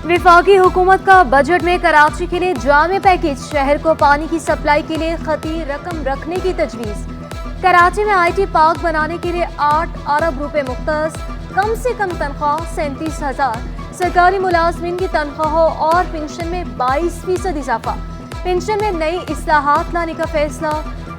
विफाकी हुकूमत का बजट में कराची के लिए जामे पैकेज, शहर को पानी की सप्लाई के लिए खती रकम रखने की तजवीज़। कराची में IT पार्क बनाने के लिए 8 अरब रुपए मुख्तस, कम से कम तनख्वाह 37,000। सरकारी मुलाजमीन की तनख्वाहों और पेंशन में 22% इजाफा। पेंशन में नई इस्लाहात लाने का फैसला।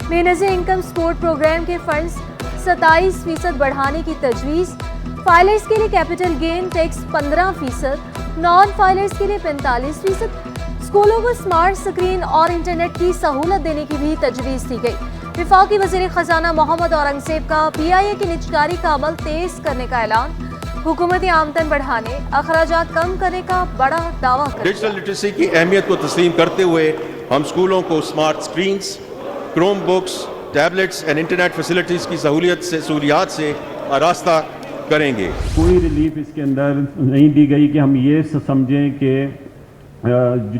बेनज़ीर इनकम सपोर्ट प्रोग्राम के फंड्स 27% बढ़ाने की तजवीज़। फाइलर्स के लिए capital gain tax 15%, non filers के लिए 45%। स्कूलों को स्मार्ट स्क्रीन और इंटरनेट की सहूलत देने की भी तजवीज़ दी गई। विफाकी वज़ीर खजाना मोहम्मद औरंगज़ेब का PIA की निजकारी का अमल तेज करने का ऐलान। हुकूमती आमदन बढ़ाने, अखराजात कम करने का बड़ा दावा कर। डिजिटल लिटरेसी की अहमियत को तस्लीम करते हुए हम स्कूलों को smart screens, Chrome books, tablets and internet facilities की सहूलियात से आरास्ता करेंगे। कोई रिलीफ इसके अंदर नहीं दी गई कि हम ये समझें कि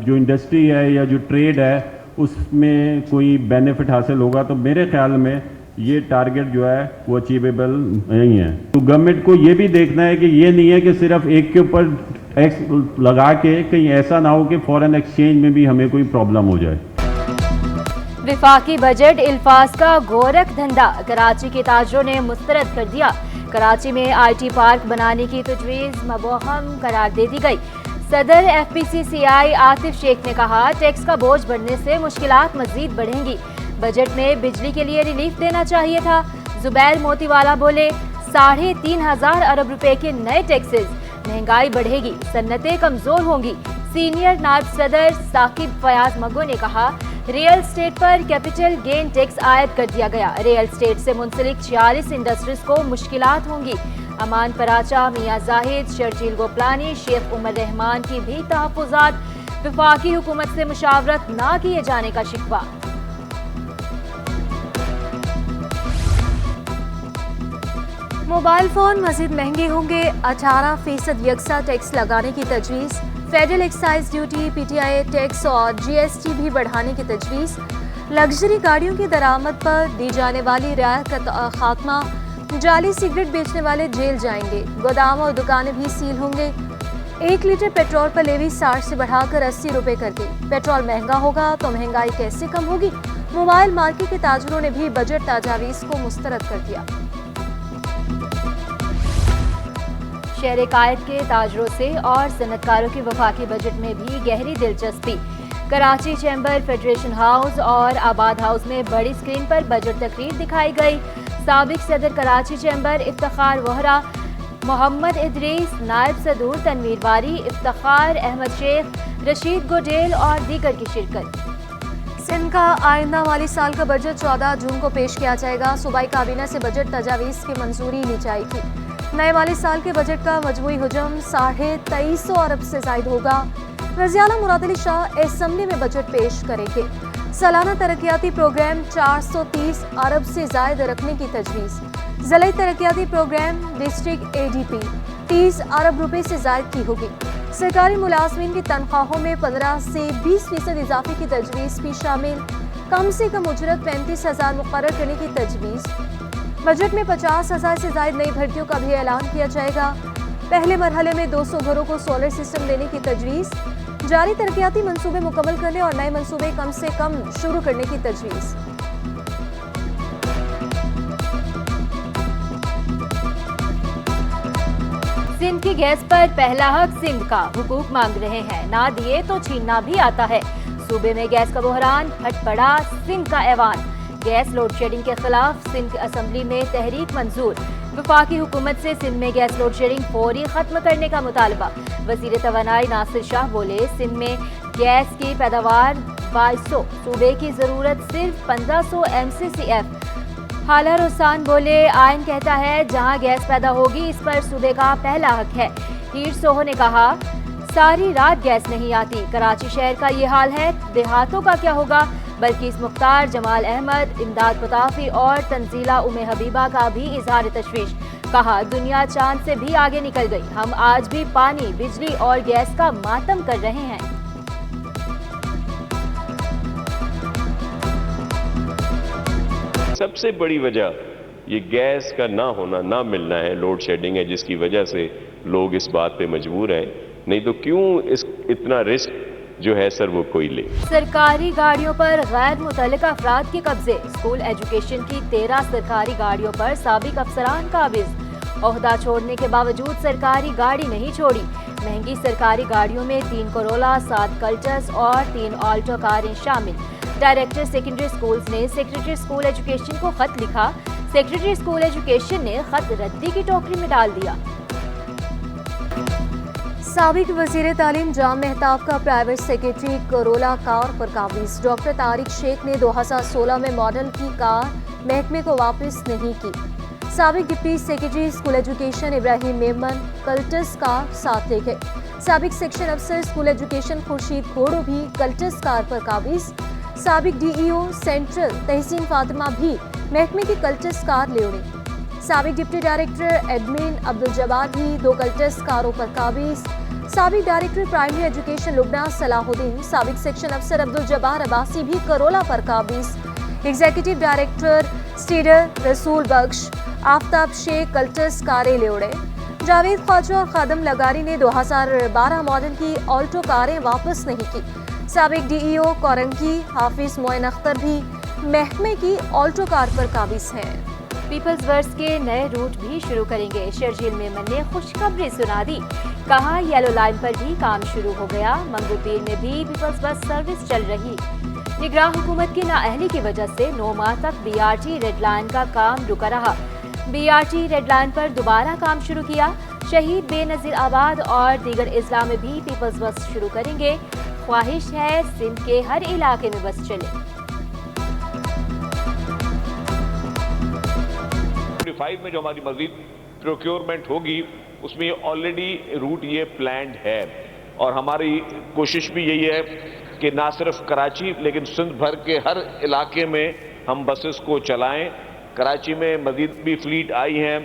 जो इंडस्ट्री है या जो ट्रेड है उसमें कोई बेनिफिट हासिल होगा। तो मेरे ख्याल में ये टारगेट जो है वो अचीवेबल नहीं है। तो गवर्नमेंट को ये भी देखना है कि ये नहीं है कि सिर्फ एक के ऊपर टैक्स लगा के कहीं ऐसा ना हो कि फॉरेन एक्सचेंज में भी हमें कोई प्रॉब्लम हो जाए। विफाकी बजट इल्फाज का गोरख धंधा, कराची के ताजरों ने मुस्तरद कर दिया। कराची में IT पार्क बनाने की तजवीज़ मबहम करार दे दी गई। सदर FPCCI आतिफ शेख ने कहा, टैक्स का बोझ बढ़ने से मुश्किलात मजीद बढ़ेंगी। बजट में बिजली के लिए रिलीफ देना चाहिए था। जुबैर मोतीवाला बोले, 3,500 अरब रुपए के नए टैक्सेस, महंगाई बढ़ेगी, सन्नतें कमजोर होंगी। सीनियर नायब सदर साकिब फयाज मगो ने कहा, रियल स्टेट पर कैपिटल गेन टैक्स आयद कर दिया गया। रियल स्टेट से मुंसलिक 46 इंडस्ट्रीज को मुश्किलात होंगी। अमान पराचा, मियां जाहिद, शर्जील गोपलानी, शेख उमर रहमान की भी तहफ़्फ़ुज़ात। विफाकी हुकूमत से मुशावरत ना किए जाने का शिकवा। मोबाइल फोन मजीद महंगे होंगे, 18% यकसा टैक्स लगाने की तजवीज़। Federal excise duty, PTI tax और GST भी बढ़ाने की तजवीज़। लग्जरी गाड़ियों की दरामद पर दी जाने वाली रियायत का खात्मा। जाली सिगरेट बेचने वाले जेल जाएंगे। गोदाम और दुकानें भी सील होंगे। 1 लीटर पेट्रोल पर लेवी 60 से बढ़ाकर 80 रुपए कर दी। पेट्रोल महंगा होगा तो महंगाई कैसे कम होगी? मोबाइल मार्केट के ताजरों ने भी बजट तजावीज़ को मुस्तरद कर दिया। शहर कायद के ताजरों से और सनतकारों की वफाकी बजट में भी गहरी दिलचस्पी। कराची चैम्बर, फेडरेशन हाउस और आबाद हाउस में बड़ी स्क्रीन पर बजट तकरीर दिखाई गई। साबिक सदर कराची चैम्बर इफ्तिखार वोहरा, मोहम्मद इदरीस, नायब सदूर तनवीर बारी, इफ्तिखार अहमद शेख, रशीद गोडेल और दीगर की शिरकत। सिंध का आइंदा माली साल का बजट 14 जून को पेश किया जाएगा। सूबाई काबीना से बजट तजावीज़ की मंजूरी ली जाएगी। नए माली साल के बजट का मजमूई हुजम 2350 अरब से जायद होगा। वज़ीर आला मुराद अली शाह असेंबली में बजट पेश करेंगे। सालाना तरक्याती प्रोग्राम 430 अरब से जायद रखने की तजवीज़। ज़िला तरक्याती प्रोग्राम डिस्ट्रिक्ट ADP 30 अरब रुपए से जायद की होगी। सरकारी मुलाजमीन की तनख्वाहों में 15 से 20% इजाफे की तजवीज़ भी शामिल। कम से कम उजरत 35,000 मुकर्रर करने की तजवीज़। बजट में 50,000 से ज्यादा नई भर्तियों का भी ऐलान किया जाएगा। पहले मरहले में 200 घरों को सोलर सिस्टम देने की तजवीज़। जारी तरक्याती मंसूबे मुकम्मल करने और नए मंसूबे कम से कम शुरू करने की तजवीज़। सिंध की गैस पर पहला हक सिंध का, हुकूक मांग रहे हैं, ना दिए तो छीनना भी आता है। सूबे में गैस का बहरान, फट पड़ा सिंध का ऐवान। गैस लोड शेडिंग के खिलाफ सिंध असेंबली में तहरीक मंजूर। वफाकी हुकूमत से सिंध में गैस लोड शेडिंग फौरी खत्म करने का मुतालबा। वजीर तवानाई नासिर शाह बोले, सिंध में गैस की पैदावार 2200, सूबे की जरूरत सिर्फ 1500 MCCF। हाला रुसान बोले, आइन कहता है जहां गैस पैदा होगी इस पर सूबे का पहला हक है। हीर सोहो ने कहा, सारी रात गैस नहीं आती। कराची शहर का ये हाल है, देहातों का क्या होगा? बल्कि इस मुख्तार, जमाल अहमद, इमदाद पताफी और तंजीला उमे हबीबा का भी इजहार तशवीश। कहा, दुनिया चांद से भी आगे निकल गई, हम आज भी पानी, बिजली और गैस का मातम कर रहे हैं। सबसे बड़ी वजह ये गैस का ना होना, ना मिलना है, लोड शेडिंग है, जिसकी वजह से लोग इस बात पे मजबूर हैं नहीं तो क्यों इतना रिस्क जो है सर वो कोई ले। सरकारी गाड़ियों पर गैर मुतल्लिका अफराद के कब्जे। स्कूल एजुकेशन की 13 सरकारी गाड़ियों पर साबिक अफसरान काबिज। ओहदा छोड़ने के बावजूद सरकारी गाड़ी नहीं छोड़ी। महंगी सरकारी गाड़ियों में 3 कोरोला, 7 कल्टस और 3 ऑल्टो कारें शामिल। डायरेक्टर सेकेंडरी स्कूल्स ने सेक्रेटरी स्कूल एजुकेशन को खत लिखा। सेक्रेटरी स्कूल एजुकेशन ने खत रद्दी की टोकरी में डाल दिया। साबिक वजीर तालीम जाम मेहताब का प्राइवेट सेक्रेटरी कोरोला कार पर काबिज। डॉक्टर तारिक शेख ने 2016 में मॉडल की कार महकमे को वापस नहीं की। साबिक deputy secretary school education Ibrahim Memon Cultus car साथ ले गए। साबिक सेक्शन अफसर स्कूल एजुकेशन खुर्शीद घोड़ो भी कल्टस कार पर काबिज। साबिक डीईओ सेंट्रल तहसीन फातिमा भी महकमे की कल्टस कार ले उड़ी। साबिक deputy director admin Abdul Jabbar भी 2 कल्टस कारों पर काबिज। साबिक director primary education Lubna Salahuddin, साबिक सेक्शन अफसर अब्दुल जब्बार अब्बासी भी करोला पर काबिज। एग्जीक्यूटिव डायरेक्टर स्टीडर रसूल बख्श, आफ्ताब शेख कल्टस कारें ले उड़े। जावेद ख्वाजा और खादम लगारी ने 2012 मॉडल की ऑल्टो कारें वापस नहीं की। साबिक डीईओ कोरंगी हाफिज मोइन अख्तर भी महकमे की ऑल्टो कार पर काबिज हैं। पीपल्स बस के नए रूट भी शुरू करेंगे। शर्जील मेमन ने खुशखबरी सुना दी। कहा येलो लाइन पर भी काम शुरू हो गया। मंगूपीर में भी पीपल्स बस सर्विस चल रही। निगरान हुकूमत की नाअहली की वजह से 9 माह तक बीआरटी रेड लाइन का काम रुका रहा। बीआरटी रेड लाइन पर दोबारा काम शुरू किया। शहीद बेनजीर आबाद और दीगर अजला में भी पीपल्स बस शुरू करेंगे। ख्वाहिश है सिंध के हर इलाके में बस चले। 5 में जो हमारी मजीद प्रोक्योरमेंट होगी उसमें ऑलरेडी रूट ये प्लान्ड है और हमारी कोशिश भी यही है कि ना सिर्फ कराची लेकिन सिंध भर के हर इलाके में हम बसेस को चलाएं। कराची में मजीद भी फ्लीट आई हैं।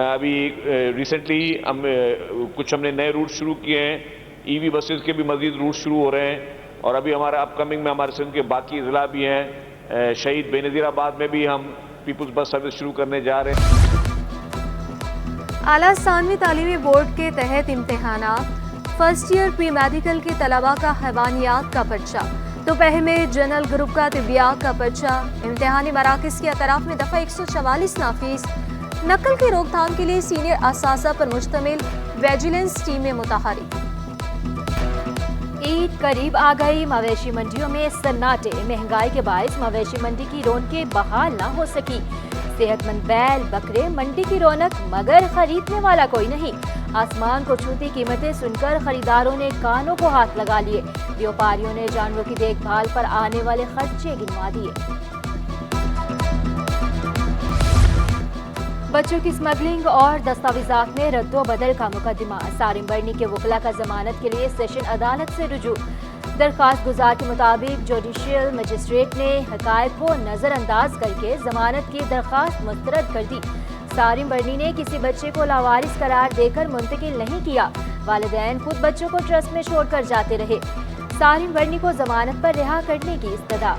अभी रिसेंटली हमने नए रूट शुरू किए हैं। ईवी बसेस के भी मजीद रूट शुरू हो रहे हैं और अभी हमारे अपकमिंग में हमारे सिंध के बाकी ज़िला भी हैं। शहीद बेनज़ीराबाद में भी हम पीपल्स बस सर्विस शुरू करने जा रहे हैं। आला सानवी तालीमी बोर्ड के तहत इम्तिहानात। फर्स्ट ईयर प्री मेडिकल के तलबा का हैवानियात का पर्चा। दोपहर में जनरल ग्रुप का तिब्बियात का पर्चा। इम्तिहानी मराकज़ के अतराफ में दफ़ा 144 नाफिज। नकल की रोकथाम के लिए सीनियर असासा पर मुश्तमिल विजिलेंस टीमें मुतहरिक। ईद करीब आ गई। मवेशी मंडियों में सन्नाटे। महंगाई के बायस मवेशी मंडी की रौनकें बहाल ना हो सकी। सेहतमंद बैल बकरे मंडी की रौनक मगर खरीदने वाला कोई नहीं। आसमान को छूती कीमतें सुनकर खरीदारों ने कानों को हाथ लगा लिए। व्यापारियों ने जानवरों की देखभाल पर आने वाले खर्चे गिनवा दिए। बच्चों की स्मगलिंग और दस्तावेजात में रद्दो बदल का मुकदमा। सारिम बर्नी के वकला का जमानत के लिए सेशन अदालत से रुजू। दरख्वास्त गुजार के मुताबिक जुडिशियल मजिस्ट्रेट ने हकायक को नज़रअंदाज करके जमानत की दरख्वास्त मुस्तरद कर दी। सारिम बर्नी ने किसी बच्चे को लावारिस करार देकर मुंतकिल नहीं किया। वालिदैन खुद बच्चों को ट्रस्ट में छोड़कर जाते रहे। सारिम बर्नी को जमानत पर रिहा करने की इस्तदा।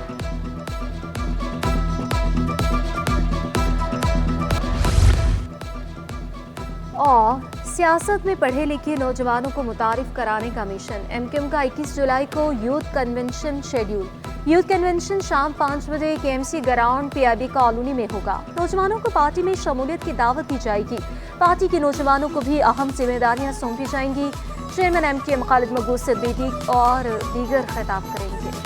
और सियासत में पढ़े लिखे नौजवानों को मुतारिफ कराने का मिशन। एमक्यूएम का 21 जुलाई को youth convention schedule. Youth convention शाम 5 बजे केएमसी ग्राउंड पीआईबी कॉलोनी में होगा। नौजवानों को पार्टी में शमूलियत की दावत दी जाएगी। पार्टी के नौजवानों को भी अहम जिम्मेदारियां सौंपी जाएंगी। चेयरमैन एमक्यूएम खालिद मकबूल सिद्दीकी और दीगर खिताब करेंगे।